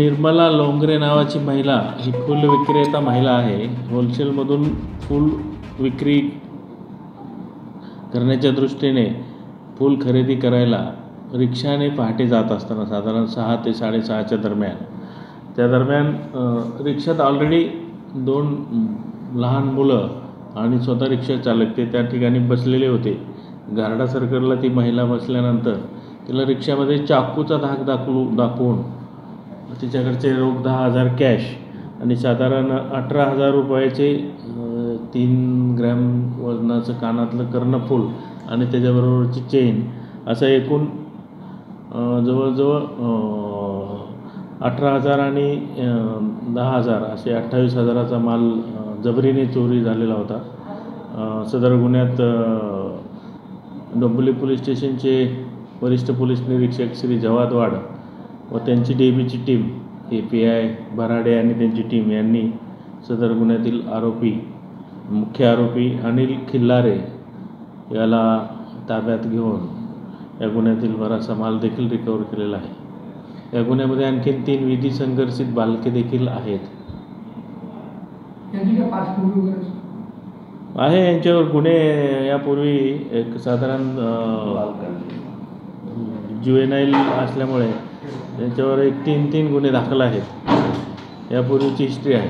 निर्मला लोंगरे नावाची महिला ही फूल विक्रेता महिला आहे. होलसेलमधून फूल विक्री करण्याच्या दृष्टीने फूल खरेदी करायला रिक्षाने पहाटे जात असताना साधारण 6 ते 6:30च्या दरम्यान त्या दरम्यान रिक्षात ऑलरेडी 2 लहान मुलं आणि स्वतः रिक्षा चालक ते त्या ठिकाणी बसलेले होते. गार्डा सर्कलला ती महिला बसल्यानंतर तिला रिक्षामध्ये चाकूचा धाक दाखवून तिच्याकडचे रोख 10,000 कॅश आणि साधारण 18,000 रुपयाचे 3 ग्रॅम वजनाचं कानातलं कर्णफूल आणि त्याच्याबरोबरची चेन असं एकूण जवळजवळ 18,000 आणि 10,000 असे 28,000चा माल जबरीने चोरी झालेला होता. सदर गुन्ह्यात डोंबिवली पोलीस स्टेशनचे वरिष्ठ पोलीस निरीक्षक श्री जवाद वाड व त्यांची DBची टीम API भराडे आणि त्यांची टीम यांनी सदर गुन्ह्यातील मुख्य आरोपी अनिल खिल्लारे याला ताब्यात घेऊन या गुन्ह्यातील बराचसा माल देखील रिकव्हर केलेला आहे. या गुन्ह्यामध्ये आणखीन 3 विधी संघर्षित बालके देखील आहेत. यांच्यावर गुन्हे यापूर्वी एक साधारण ज्युएनाईल असल्यामुळे त्यांच्यावर 3 गुन्हे दाखल आहेत. यापूर्वीची हिस्ट्री आहे.